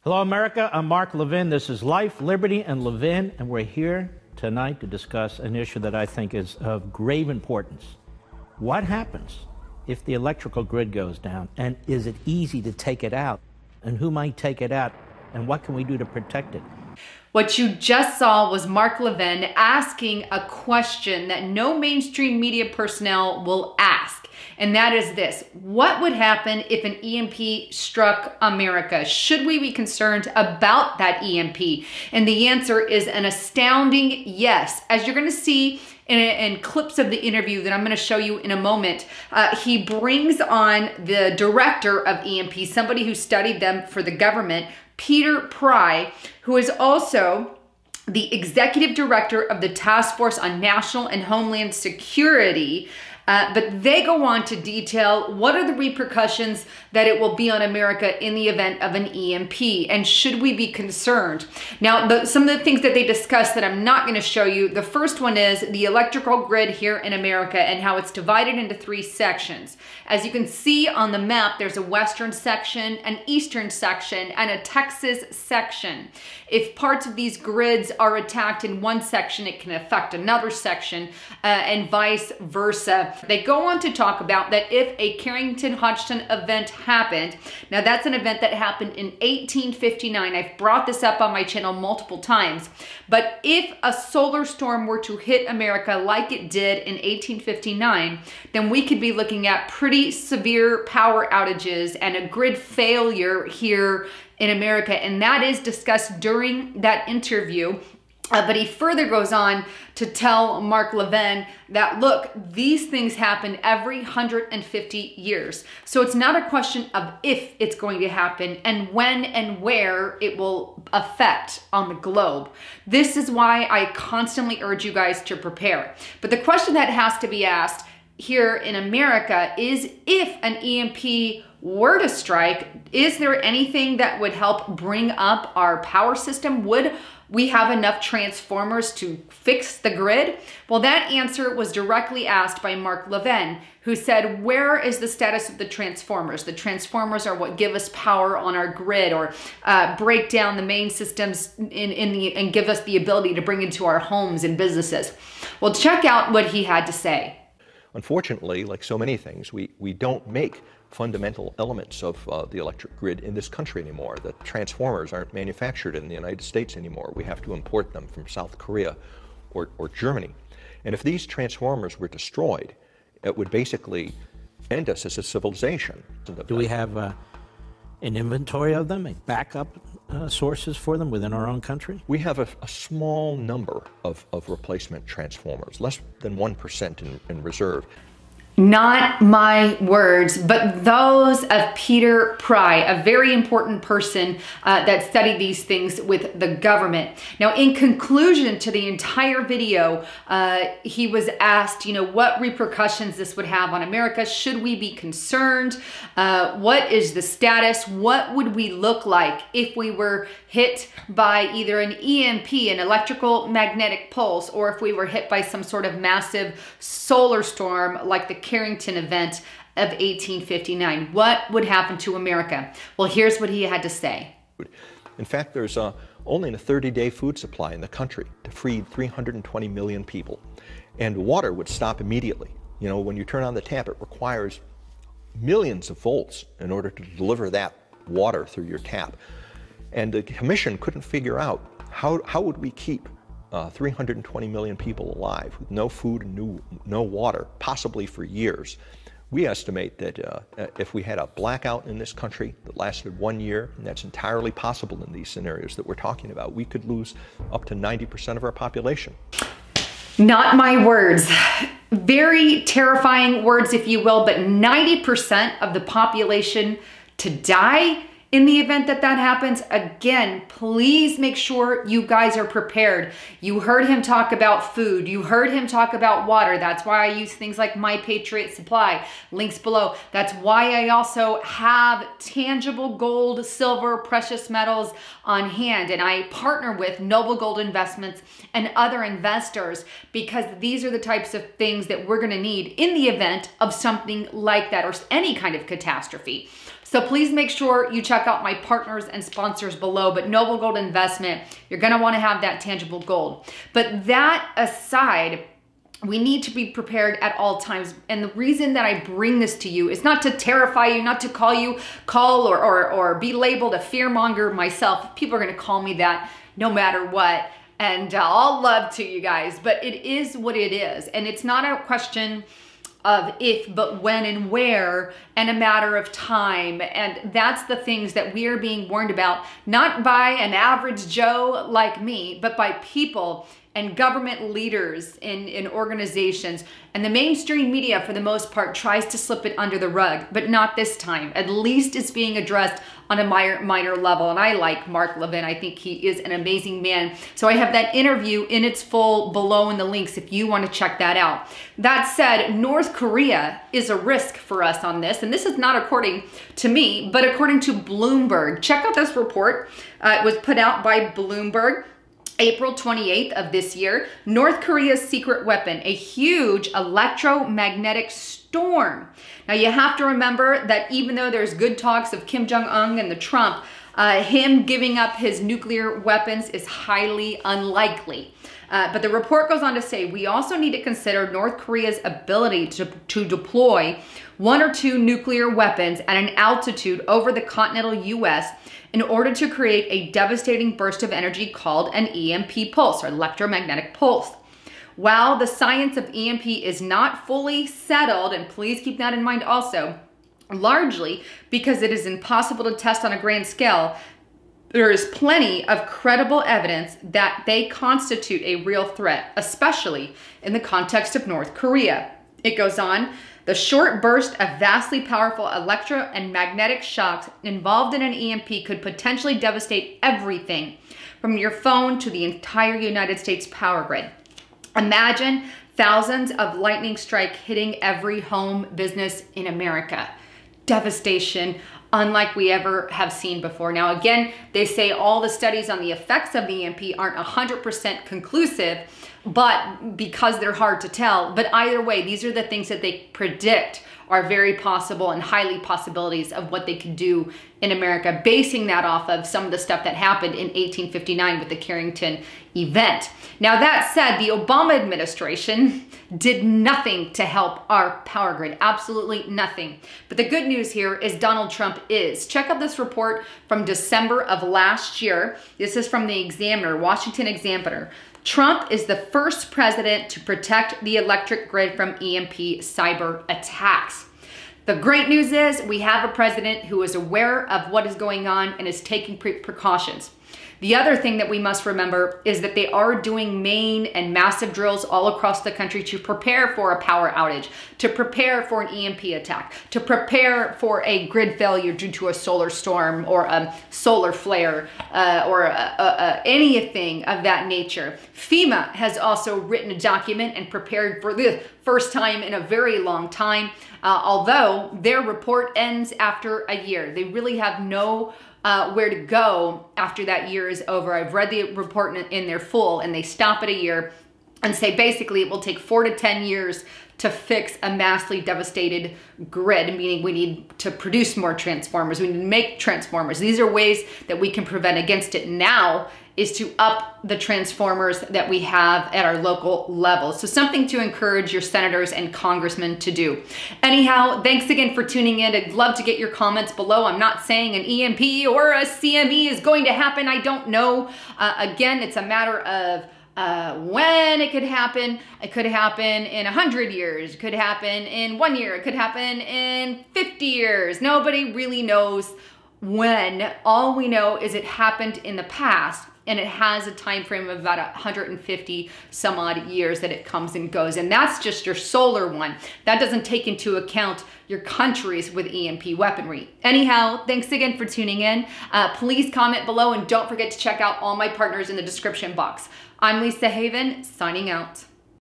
Hello, America. I'm Mark Levin. This is Life, Liberty, and Levin, and we're here tonight to discuss an issue that I think is of grave importance. What happens if the electrical grid goes down, and is it easy to take it out? And who might take it out, and what can we do to protect it? What you just saw was Mark Levin asking a question that no mainstream media personnel will ask. And that is this: what would happen if an EMP struck America? Should we be concerned about that EMP? And the answer is an astounding yes. As you're going to see in clips of the interview that I'm going to show you in a moment, he brings on the director of EMP, somebody who studied them for the government, Peter Pry, who is also the executive director of the Task Force on National and Homeland Security. But they go on to detail what are the repercussions that it will be on America in the event of an EMP, and should we be concerned? Now, some of the things that they discuss that I'm not going to show you, the first one is the electrical grid here in America and how it's divided into 3 sections. As you can see on the map, there's a western section, an eastern section, and a Texas section. If parts of these grids are attacked in one section, it can affect another section, and vice versa. They go on to talk about that if a Carrington-Hodgson event happened, now that's an event that happened in 1859. I've brought this up on my channel multiple times, but if a solar storm were to hit America like it did in 1859, then we could be looking at pretty severe power outages and a grid failure here in America, and that is discussed during that interview. But he further goes on to tell Mark Levin that, look, these things happen every 150 years. So it's not a question of if it's going to happen and when and where it will affect on the globe. This is why I constantly urge you guys to prepare. But the question that has to be asked here in America is, if an EMP were to strike, is there anything that would help bring up our power system? Would we have enough transformers to fix the grid? Well, that answer was directly asked by Mark Levin, who said, where is the status of the transformers? The transformers are what give us power on our grid, or break down the main systems and give us the ability to bring into our homes and businesses. Well, check out what he had to say. Unfortunately, like so many things, we don't make fundamental elements of the electric grid in this country anymore. The transformers aren't manufactured in the United States anymore. We have to import them from South Korea or Germany. And if these transformers were destroyed, it would basically end us as a civilization. Do we have an inventory of them, backup sources for them within our own country? We have a small number of replacement transformers, less than 1% in reserve. Not my words, but those of Peter Pry, a very important person that studied these things with the government. Now, in conclusion to the entire video, he was asked, what repercussions this would have on America. Should we be concerned? What is the status? What would we look like if we were hit by either an EMP, an electrical magnetic pulse, or if we were hit by some sort of massive solar storm like the Carrington event of 1859? What would happen to America? Well, here's what he had to say. In fact, there's only a 30-day food supply in the country to feed 320 million people. And water would stop immediately. When you turn on the tap, it requires millions of volts in order to deliver that water through your tap. And the commission couldn't figure out how would we keep 320 million people alive with no food and no water, possibly for years. We estimate that if we had a blackout in this country that lasted 1 year, and that's entirely possible in these scenarios that we're talking about, we could lose up to 90% of our population. Not my words. Very terrifying words, if you will, but 90% of the population to die in the event that that happens. Again, please make sure you guys are prepared. You heard him talk about food. You heard him talk about water. That's why I use things like My Patriot Supply. Links below. That's why I also have tangible gold, silver, precious metals on hand. And I partner with Noble Gold Investments and other investors, because these are the types of things that we're going to need in the event of something like that, or any kind of catastrophe. So please make sure you check out my partners and sponsors below. But Noble Gold Investment, you're going to want to have that tangible gold. But that aside, we need to be prepared at all times. And the reason that I bring this to you is not to terrify you, not to call or be labeled a fearmonger myself. People are going to call me that no matter what. And all love to you guys, but it is what it is. And it's not a question of if, but when and where, and a matter of time. And that's the things that we are being warned about, not by an average Joe like me, but by people and government leaders in organizations. And the mainstream media, for the most part, tries to slip it under the rug, but not this time. At least it's being addressed on a minor level. And I like Mark Levin. I think he is an amazing man. So I have that interview in its full below in the links if you want to check that out. That said, North Korea is a risk for us on this. And this is not according to me, but according to Bloomberg. Check out this report. It was put out by Bloomberg. April 28th of this year, North Korea's secret weapon, a huge electromagnetic storm. Now you have to remember that even though there's good talks of Kim Jong-un and the Trump, him giving up his nuclear weapons is highly unlikely. But the report goes on to say, we also need to consider North Korea's ability to deploy 1 or 2 nuclear weapons at an altitude over the continental US in order to create a devastating burst of energy called an EMP pulse, or electromagnetic pulse. While the science of EMP is not fully settled, and please keep that in mind also, largely because it is impossible to test on a grand scale, there is plenty of credible evidence that they constitute a real threat, especially in the context of North Korea. It goes on, the short burst of vastly powerful electro and magnetic shocks involved in an EMP could potentially devastate everything from your phone to the entire United States power grid. Imagine thousands of lightning strikes hitting every home business in America. Devastation unlike we ever have seen before. Now, again, they say all the studies on the effects of the EMP aren't 100% conclusive, but because they're hard to tell. But either way, these are the things that they predict are very possible and highly possibilities of what they could do in America, basing that off of some of the stuff that happened in 1859 with the Carrington event. Now, that said, the Obama administration did nothing to help our power grid, absolutely nothing. But the good news here is Donald Trump is. Check out this report from December of last year. This is from the Examiner, Washington Examiner. Trump is the first president to protect the electric grid from EMP cyber attacks. The great news is we have a president who is aware of what is going on and is taking precautions. The other thing that we must remember is that they are doing main and massive drills all across the country to prepare for a power outage, to prepare for an EMP attack, to prepare for a grid failure due to a solar storm or a solar flare or anything of that nature. FEMA has also written a document and prepared for the first time in a very long time, although their report ends after a year. They really have no where to go after that year is over. I've read the report in their full, and they stop at a year and say basically it will take 4 to 10 years to fix a massively devastated grid, meaning we need to produce more transformers. We need to make transformers. These are ways that we can prevent against it now is to up the transformers that we have at our local level. So something to encourage your senators and congressmen to do. Anyhow, thanks again for tuning in. I'd love to get your comments below. I'm not saying an EMP or a CME is going to happen. I don't know. Again, it's a matter of when it could happen. It could happen in 100 years. It could happen in 1 year. It could happen in 50 years. Nobody really knows when. All we know is it happened in the past, and it has a time frame of about 150 some odd years that it comes and goes. And that's just your solar one. That doesn't take into account your countries with EMP weaponry. Anyhow, thanks again for tuning in. Please comment below, and don't forget to check out all my partners in the description box. I'm Lisa Haven, signing out.